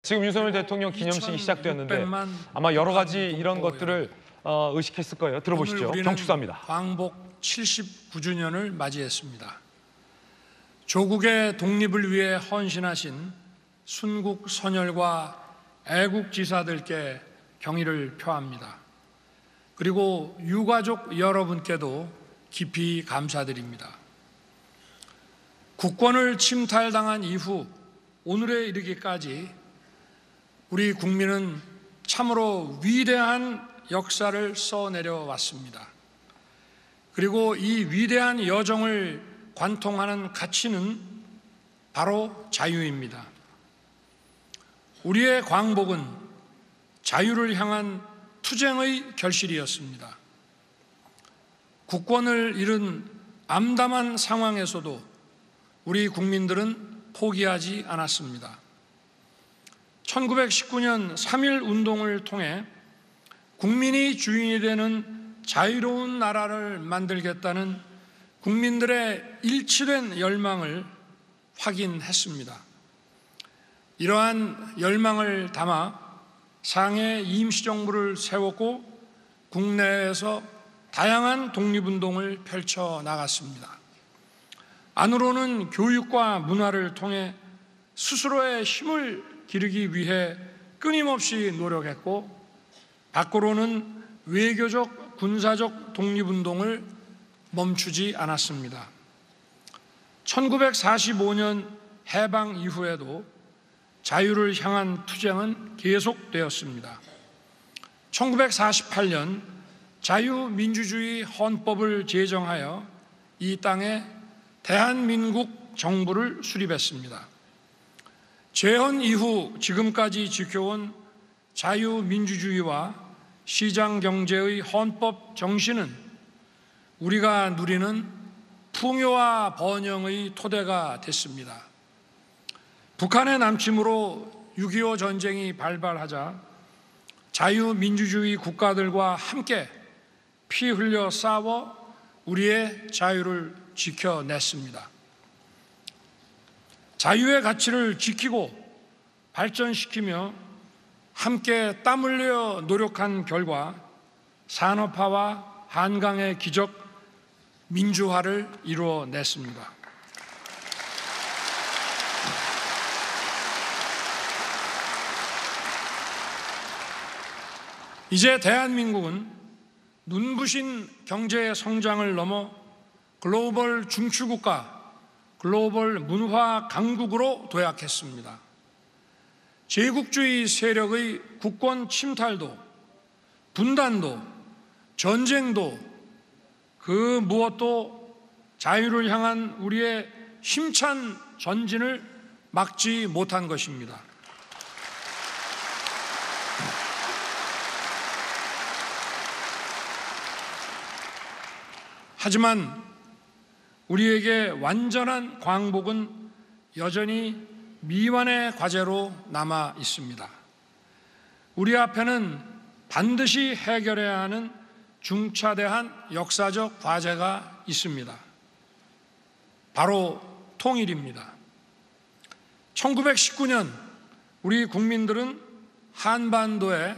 지금 윤석열 대통령 기념식이 시작되었는데 아마 여러 가지 이런 것들을 의식했을 거예요. 들어보시죠. 경축사입니다. 광복 79주년을 맞이했습니다. 조국의 독립을 위해 헌신하신 순국 선열과 애국지사들께 경의를 표합니다. 그리고 유가족 여러분께도 깊이 감사드립니다. 국권을 침탈당한 이후 오늘에 이르기까지 우리 국민은 참으로 위대한 역사를 써내려 왔습니다. 그리고 이 위대한 여정을 관통하는 가치는 바로 자유입니다. 우리의 광복은 자유를 향한 투쟁의 결실이었습니다. 국권을 잃은 암담한 상황에서도 우리 국민들은 포기하지 않았습니다. 1919년 3.1 운동을 통해 국민이 주인이 되는 자유로운 나라를 만들겠다는 국민들의 일치된 열망을 확인했습니다. 이러한 열망을 담아 상해 임시정부를 세웠고 국내에서 다양한 독립운동을 펼쳐 나갔습니다. 안으로는 교육과 문화를 통해 스스로의 힘을 기르기 위해 끊임없이 노력했고, 밖으로는 외교적, 군사적 독립운동을 멈추지 않았습니다. 1945년 해방 이후에도 자유를 향한 투쟁은 계속되었습니다. 1948년 자유민주주의 헌법을 제정하여 이 땅에 대한민국 정부를 수립했습니다. 재헌 이후 지금까지 지켜온 자유민주주의와 시장경제의 헌법 정신은 우리가 누리는 풍요와 번영의 토대가 됐습니다. 북한의 남침으로 6.25 전쟁이 발발하자 자유민주주의 국가들과 함께 피 흘려 싸워 우리의 자유를 지켜냈습니다. 자유의 가치를 지키고 발전시키며 함께 땀 흘려 노력한 결과 산업화와 한강의 기적 민주화를 이루어냈습니다. 이제 대한민국은 눈부신 경제 성장을 넘어 글로벌 중추국가, 글로벌 문화 강국으로 도약했습니다. 제국주의 세력의 국권 침탈도, 분단도, 전쟁도 그 무엇도 자유를 향한 우리의 힘찬 전진을 막지 못한 것입니다. 하지만 우리에게 완전한 광복은 여전히 미완의 과제로 남아 있습니다. 우리 앞에는 반드시 해결해야 하는 중차대한 역사적 과제가 있습니다. 바로 통일입니다. 1919년 우리 국민들은 한반도에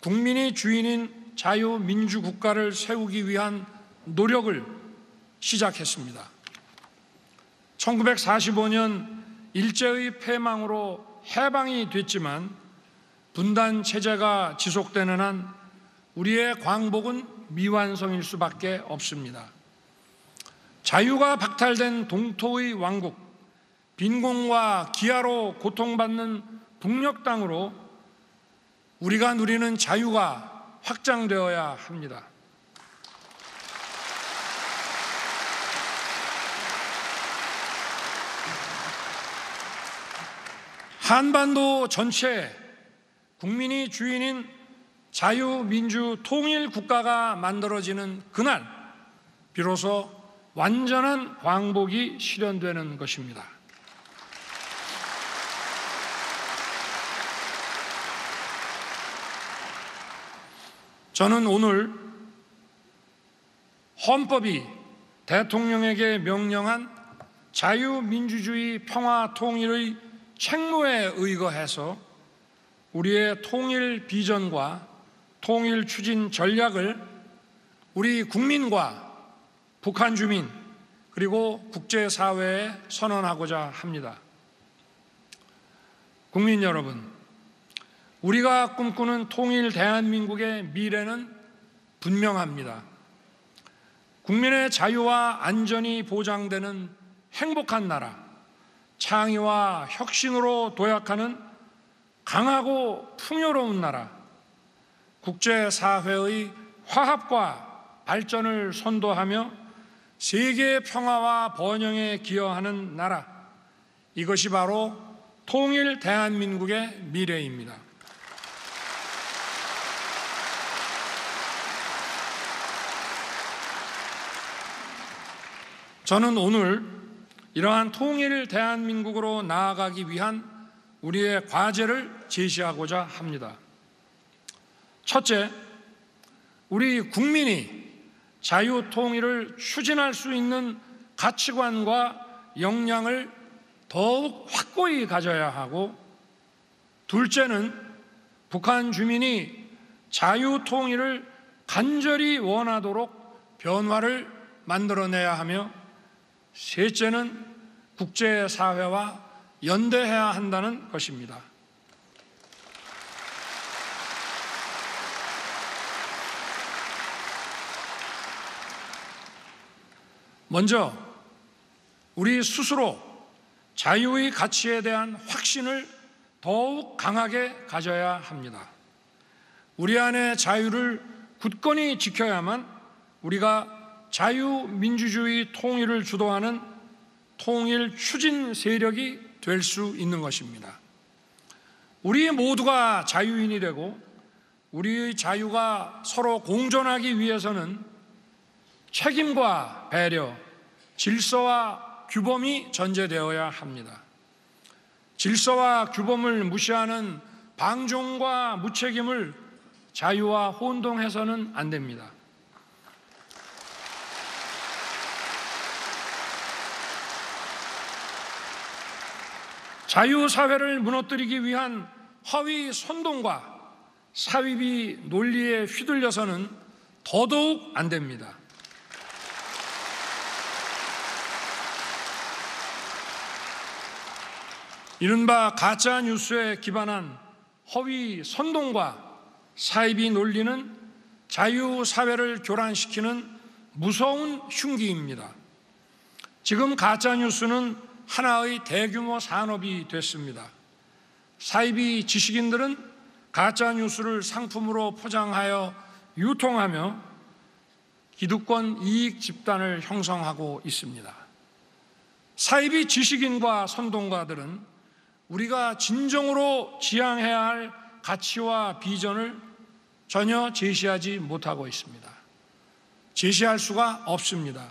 국민이 주인인 자유민주국가를 세우기 위한 노력을 시작했습니다. 1945년 일제의 패망으로 해방이 됐지만 분단 체제가 지속되는 한 우리의 광복은 미완성일 수밖에 없습니다. 자유가 박탈된 동토의 왕국, 빈곤과 기아로 고통받는 북녘 땅으로 우리가 누리는 자유가 확장되어야 합니다. 한반도 전체에 국민이 주인인 자유민주 통일 국가가 만들어지는 그날 비로소 완전한 광복이 실현되는 것입니다. 저는 오늘 헌법이 대통령에게 명령한 자유민주주의 평화 통일의 책무에 의거해서 우리의 통일 비전과 통일 추진 전략을 우리 국민과 북한 주민 그리고 국제사회에 선언하고자 합니다. 국민 여러분, 우리가 꿈꾸는 통일 대한민국의 미래는 분명합니다. 국민의 자유와 안전이 보장되는 행복한 나라, 창의와 혁신으로 도약하는 강하고 풍요로운 나라, 국제사회의 화합과 발전을 선도하며 세계의 평화와 번영에 기여하는 나라, 이것이 바로 통일 대한민국의 미래입니다. 저는 오늘 이러한 통일 대한민국으로 나아가기 위한 우리의 과제를 제시하고자 합니다. 첫째, 우리 국민이 자유통일을 추진할 수 있는 가치관과 역량을 더욱 확고히 가져야 하고, 둘째는 북한 주민이 자유통일을 간절히 원하도록 변화를 만들어내야 하며, 셋째는 국제사회와 연대해야 한다는 것입니다. 먼저 우리 스스로 자유의 가치에 대한 확신을 더욱 강하게 가져야 합니다. 우리 안의 자유를 굳건히 지켜야만 우리가 자유민주주의 통일을 주도하는 통일 추진 세력이 될 수 있는 것입니다. 우리 모두가 자유인이 되고 우리의 자유가 서로 공존하기 위해서는 책임과 배려, 질서와 규범이 전제되어야 합니다. 질서와 규범을 무시하는 방종과 무책임을 자유와 혼동해서는 안 됩니다. 자유사회를 무너뜨리기 위한 허위 선동과 사위비 논리에 휘둘려서는 더더욱 안 됩니다. 이른바 가짜 뉴스에 기반한 허위 선동과 사이비 논리는 자유사회를 교란시키는 무서운 흉기입니다. 지금 가짜 뉴스는 하나의 대규모 산업이 됐습니다. 사이비 지식인들은 가짜 뉴스를 상품으로 포장하여 유통하며 기득권 이익 집단을 형성하고 있습니다. 사이비 지식인과 선동가들은 우리가 진정으로 지향해야 할 가치와 비전을 전혀 제시하지 못하고 있습니다. 제시할 수가 없습니다.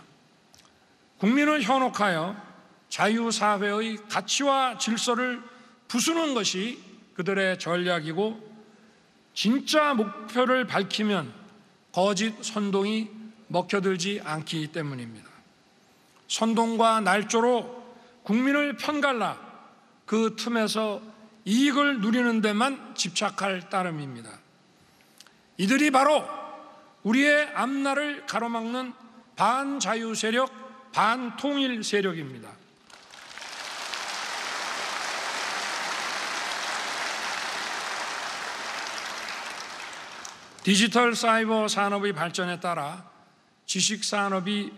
국민을 현혹하여 자유사회의 가치와 질서를 부수는 것이 그들의 전략이고, 진짜 목표를 밝히면 거짓 선동이 먹혀들지 않기 때문입니다. 선동과 날조로 국민을 편갈라 그 틈에서 이익을 누리는 데만 집착할 따름입니다. 이들이 바로 우리의 앞날을 가로막는 반자유 세력, 반통일 세력입니다. 디지털 사이버 산업의 발전에 따라 지식 산업이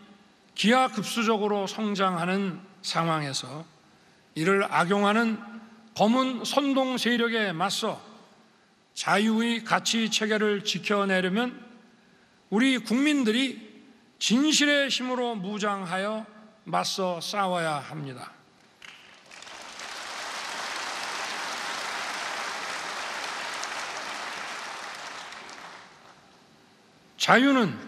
기하급수적으로 성장하는 상황에서 이를 악용하는 검은 선동 세력에 맞서 자유의 가치 체계를 지켜내려면 우리 국민들이 진실의 힘으로 무장하여 맞서 싸워야 합니다. 자유는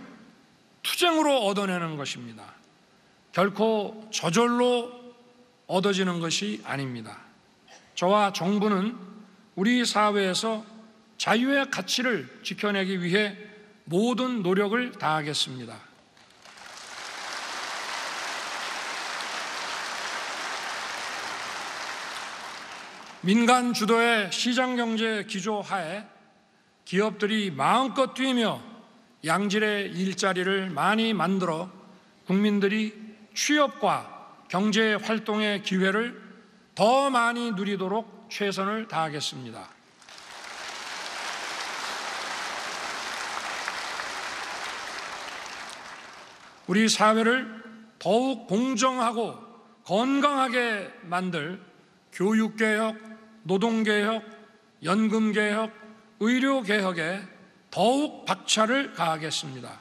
투쟁으로 얻어내는 것입니다. 결코 저절로 얻어지는 것이 아닙니다. 저와 정부는 우리 사회에서 자유의 가치를 지켜내기 위해 모든 노력을 다하겠습니다. 민간 주도의 시장경제 기조 하에 기업들이 마음껏 뛰며 양질의 일자리를 많이 만들어 국민들이 취업과 경제 활동의 기회를 더 많이 누리도록 최선을 다하겠습니다. 우리 사회를 더욱 공정하고 건강하게 만들 교육개혁, 노동개혁, 연금개혁, 의료개혁에 더욱 박차를 가하겠습니다.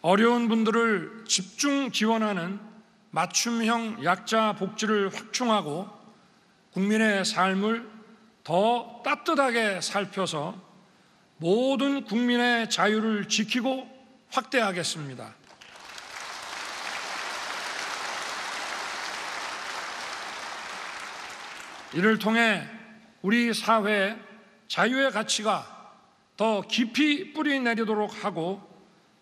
어려운 분들을 집중 지원하는 맞춤형 약자 복지를 확충하고 국민의 삶을 더 따뜻하게 살펴서 모든 국민의 자유를 지키고 확대하겠습니다. 이를 통해 우리 사회에 자유의 가치가 더 깊이 뿌리 내리도록 하고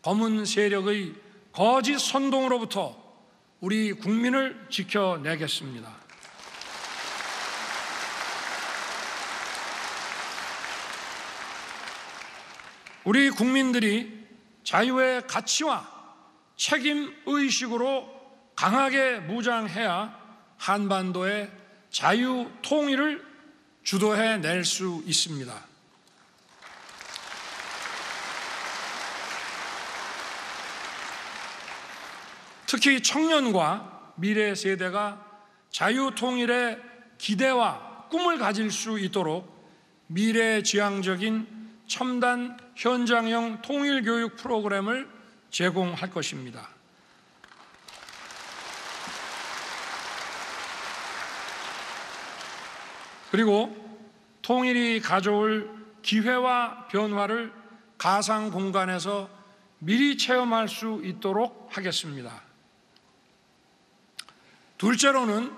검은 세력의 거짓 선동으로부터 우리 국민을 지켜내겠습니다. 우리 국민들이 자유의 가치와 책임 의식으로 강하게 무장해야 한반도의 자유 통일을 주도해낼 수 있습니다. 특히 청년과 미래 세대가 자유 통일의 기대와 꿈을 가질 수 있도록 미래지향적인 첨단 현장형 통일교육 프로그램을 제공할 것입니다. 그리고 통일이 가져올 기회와 변화를 가상 공간에서 미리 체험할 수 있도록 하겠습니다. 둘째로는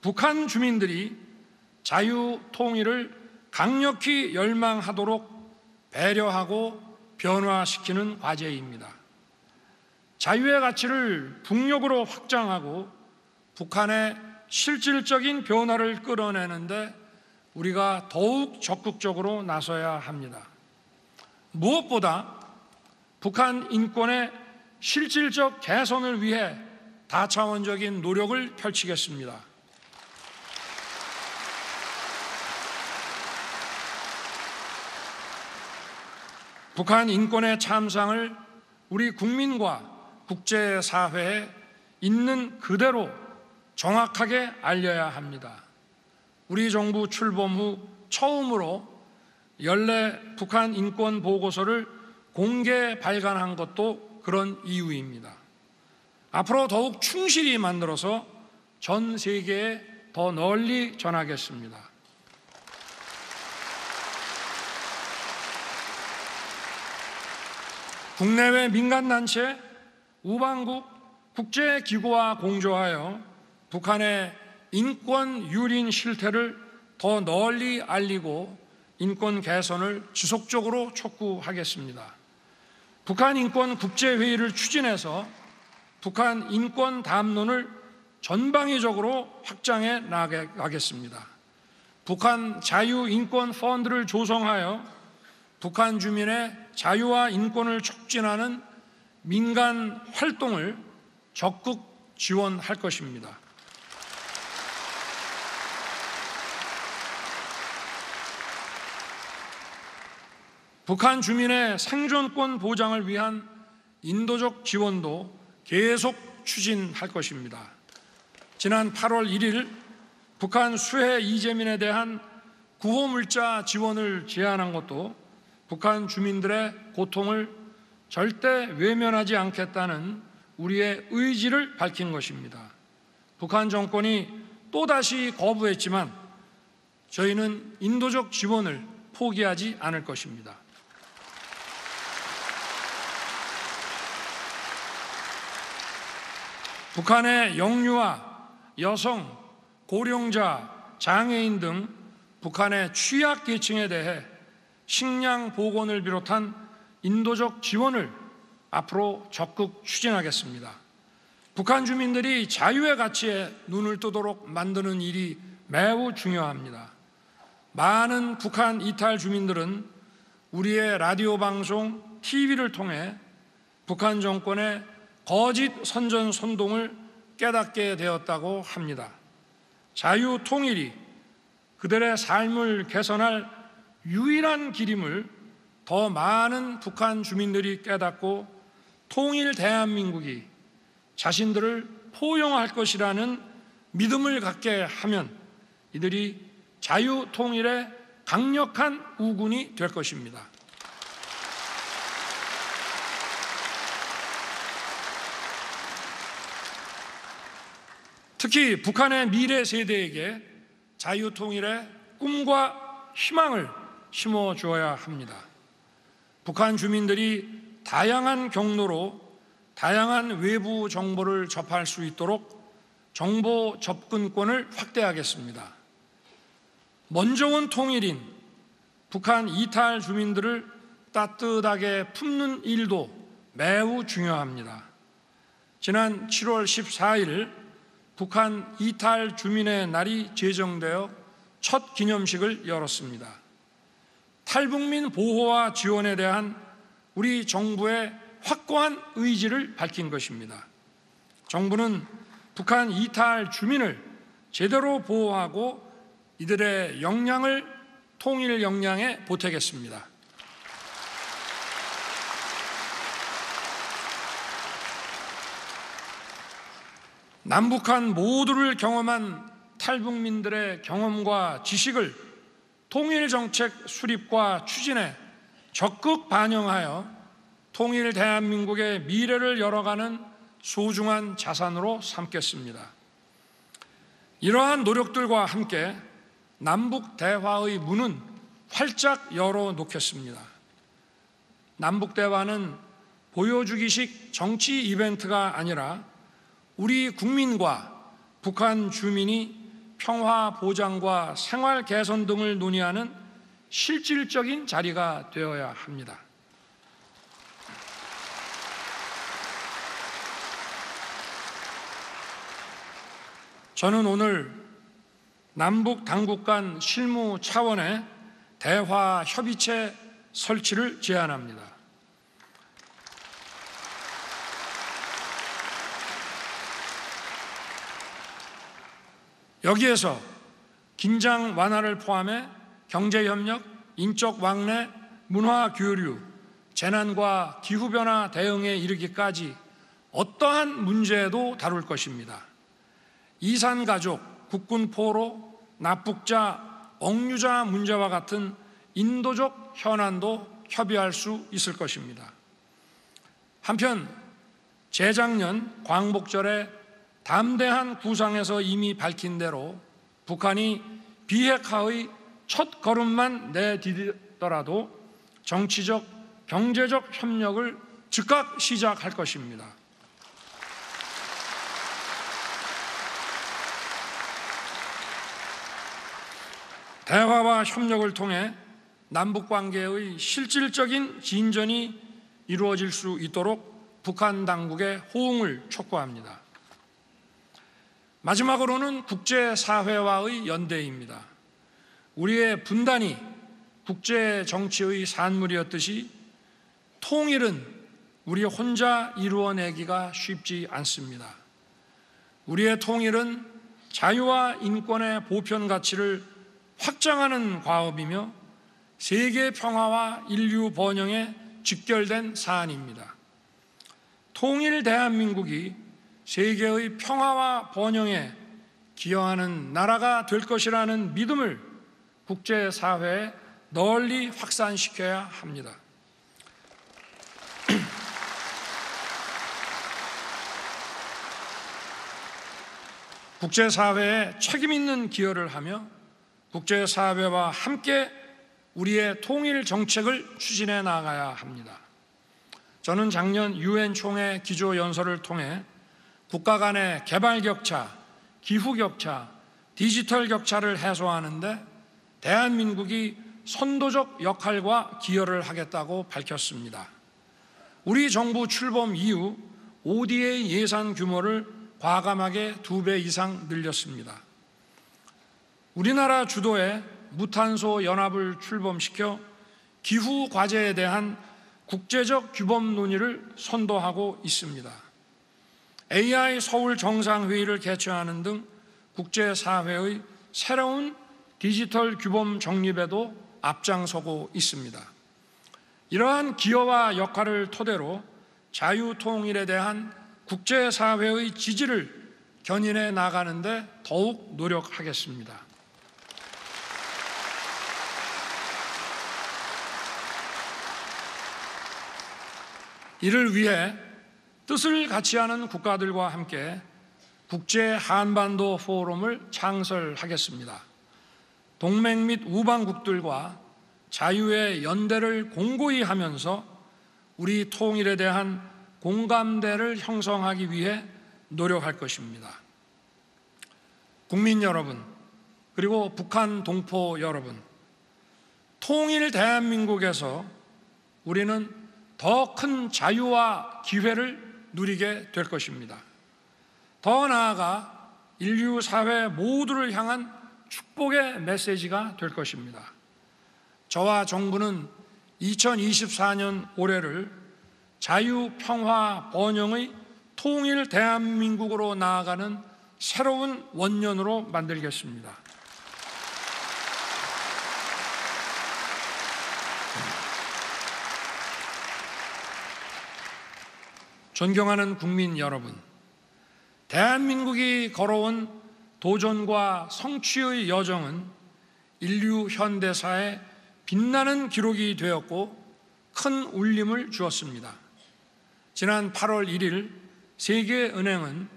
북한 주민들이 자유 통일을 강력히 열망하도록 배려하고 변화시키는 과제입니다. 자유의 가치를 북녘으로 확장하고 북한의 실질적인 변화를 끌어내는데 우리가 더욱 적극적으로 나서야 합니다. 무엇보다 북한 인권의 실질적 개선을 위해 다차원적인 노력을 펼치겠습니다. 북한 인권의 참상을 우리 국민과 국제사회에 있는 그대로 정확하게 알려야 합니다. 우리 정부 출범 후 처음으로 연례 북한 인권 보고서를 공개 발간한 것도 그런 이유입니다. 앞으로 더욱 충실히 만들어서 전 세계에 더 널리 전하겠습니다. 국내외 민간단체, 우방국, 국제기구와 공조하여 북한의 인권 유린 실태를 더 널리 알리고 인권 개선을 지속적으로 촉구하겠습니다. 북한 인권 국제회의를 추진해서 북한 인권 담론을 전방위적으로 확장해 나가겠습니다. 북한 자유인권 펀드를 조성하여 북한 주민의 자유와 인권을 촉진하는 민간 활동을 적극 지원할 것입니다. 북한 주민의 생존권 보장을 위한 인도적 지원도 계속 추진할 것입니다. 지난 8월 1일 북한 수해 이재민에 대한 구호물자 지원을 제안한 것도 북한 주민들의 고통을 절대 외면하지 않겠다는 우리의 의지를 밝힌 것입니다. 북한 정권이 또다시 거부했지만 저희는 인도적 지원을 포기하지 않을 것입니다. 북한의 영유아, 여성, 고령자, 장애인 등 북한의 취약계층에 대해 식량 보건을 비롯한 인도적 지원을 앞으로 적극 추진하겠습니다. 북한 주민들이 자유의 가치에 눈을 뜨도록 만드는 일이 매우 중요합니다. 많은 북한 이탈 주민들은 우리의 라디오 방송, TV를 통해 북한 정권의 거짓 선전선동을 깨닫게 되었다고 합니다. 자유 통일이 그들의 삶을 개선할 유일한 길임을 더 많은 북한 주민들이 깨닫고 통일 대한민국이 자신들을 포용할 것이라는 믿음을 갖게 하면 이들이 자유 통일의 강력한 우군이 될 것입니다. 특히 북한의 미래 세대에게 자유 통일의 꿈과 희망을 심어 주어야 합니다. 북한 주민들이 다양한 경로로 다양한 외부 정보를 접할 수 있도록 정보 접근권을 확대하겠습니다. 먼저 온 통일인 북한 이탈 주민들을 따뜻하게 품는 일도 매우 중요합니다. 지난 7월 14일 북한 이탈 주민의 날이 제정되어 첫 기념식을 열었습니다. 탈북민 보호와 지원에 대한 우리 정부의 확고한 의지를 밝힌 것입니다. 정부는 북한 이탈 주민을 제대로 보호하고 이들의 역량을 통일 역량에 보태겠습니다. 남북한 모두를 경험한 탈북민들의 경험과 지식을 통일정책 수립과 추진에 적극 반영하여 통일 대한민국의 미래를 열어가는 소중한 자산으로 삼겠습니다. 이러한 노력들과 함께 남북 대화의 문은 활짝 열어놓겠습니다. 남북 대화는 보여주기식 정치 이벤트가 아니라 우리 국민과 북한 주민이 평화 보장과 생활 개선 등을 논의하는 실질적인 자리가 되어야 합니다. 저는 오늘 남북 당국 간 실무 차원의 대화 협의체 설치를 제안합니다. 여기에서 긴장 완화를 포함해 경제협력, 인적 왕래, 문화 교류, 재난과 기후변화 대응에 이르기까지 어떠한 문제도 다룰 것입니다. 이산가족, 국군포로, 납북자, 억류자 문제와 같은 인도적 현안도 협의할 수 있을 것입니다. 한편 재작년 광복절에 담대한 구상에서 이미 밝힌 대로 북한이 비핵화의 첫 걸음만 내디디더라도 정치적, 경제적 협력을 즉각 시작할 것입니다. 대화와 협력을 통해 남북관계의 실질적인 진전이 이루어질 수 있도록 북한 당국의 호응을 촉구합니다. 마지막으로는 국제사회와의 연대입니다. 우리의 분단이 국제정치의 산물이었듯이 통일은 우리 혼자 이루어내기가 쉽지 않습니다. 우리의 통일은 자유와 인권의 보편 가치를 확장하는 과업이며 세계 평화와 인류 번영에 직결된 사안입니다. 통일 대한민국이 세계의 평화와 번영에 기여하는 나라가 될 것이라는 믿음을 국제사회에 널리 확산시켜야 합니다. 국제사회에 책임 있는 기여를 하며 국제사회와 함께 우리의 통일 정책을 추진해 나가야 합니다. 저는 작년 UN 총회 기조연설을 통해 국가 간의 개발 격차, 기후 격차, 디지털 격차를 해소하는 데 대한민국이 선도적 역할과 기여를 하겠다고 밝혔습니다. 우리 정부 출범 이후 ODA 예산 규모를 과감하게 2배 이상 늘렸습니다. 우리나라 주도의 무탄소 연합을 출범시켜 기후 과제에 대한 국제적 규범 논의를 선도하고 있습니다. AI 서울 정상회의를 개최하는 등 국제사회의 새로운 디지털 규범 정립에도 앞장서고 있습니다. 이러한 기여와 역할을 토대로 자유통일에 대한 국제사회의 지지를 견인해 나가는 데 더욱 노력하겠습니다. 이를 위해 뜻을 같이 하는 국가들과 함께 국제 한반도 포럼을 창설하겠습니다. 동맹 및 우방국들과 자유의 연대를 공고히 하면서 우리 통일에 대한 공감대를 형성하기 위해 노력할 것입니다. 국민 여러분, 그리고 북한 동포 여러분, 통일 대한민국에서 우리는 더 큰 자유와 기회를 누리게 될 것입니다. 더 나아가 인류 사회 모두를 향한 축복의 메시지가 될 것입니다. 저와 정부는 2024년 올해를 자유, 평화, 번영의 통일 대한민국으로 나아가는 새로운 원년으로 만들겠습니다. 존경하는 국민 여러분, 대한민국이 걸어온 도전과 성취의 여정은 인류 현대사에 빛나는 기록이 되었고 큰 울림을 주었습니다. 지난 8월 1일 세계은행은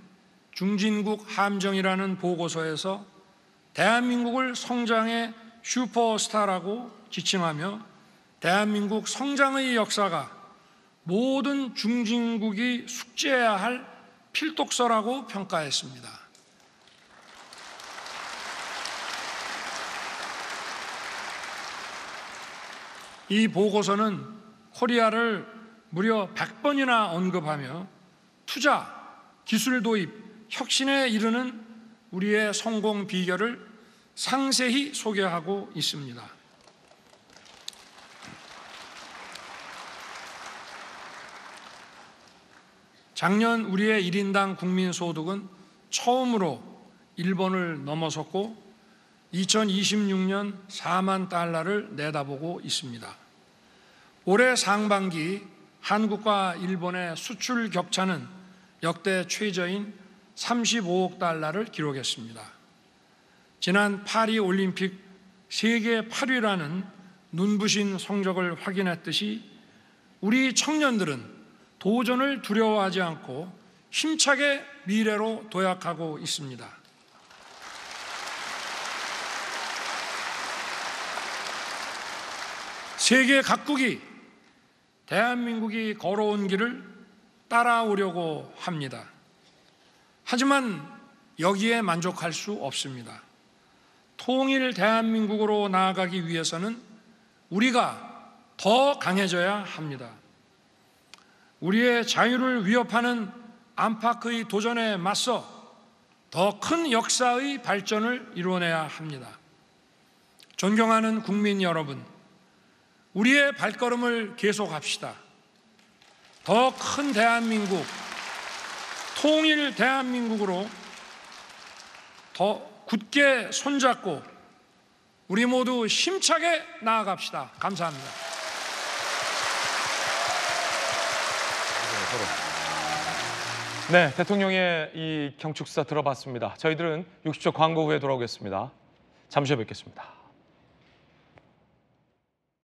중진국 함정이라는 보고서에서 대한민국을 성장의 슈퍼스타라고 지칭하며 대한민국 성장의 역사가 모든 중진국이 숙지해야 할 필독서라고 평가했습니다. 이 보고서는 코리아를 무려 100번이나 언급하며 투자, 기술 도입, 혁신에 이르는 우리의 성공 비결을 상세히 소개하고 있습니다. 작년 우리의 1인당 국민소득은 처음으로 1번을 넘어섰고 2026년 4만 달러를 내다보고 있습니다. 올해 상반기 한국과 일본의 수출 격차는 역대 최저인 35억 달러를 기록했습니다. 지난 파리 올림픽 세계 8위라는 눈부신 성적을 확인했듯이 우리 청년들은 도전을 두려워하지 않고 힘차게 미래로 도약하고 있습니다. 세계 각국이 대한민국이 걸어온 길을 따라오려고 합니다. 하지만 여기에 만족할 수 없습니다. 통일 대한민국으로 나아가기 위해서는 우리가 더 강해져야 합니다. 우리의 자유를 위협하는 안팎의 도전에 맞서 더 큰 역사의 발전을 이뤄내야 합니다. 존경하는 국민 여러분, 우리의 발걸음을 계속합시다. 더 큰 대한민국, 통일 대한민국으로 더 굳게 손잡고 우리 모두 힘차게 나아갑시다. 감사합니다. 네, 대통령의 이 경축사 들어봤습니다. 저희들은 60초 광고 후에 돌아오겠습니다. 잠시 후에 뵙겠습니다.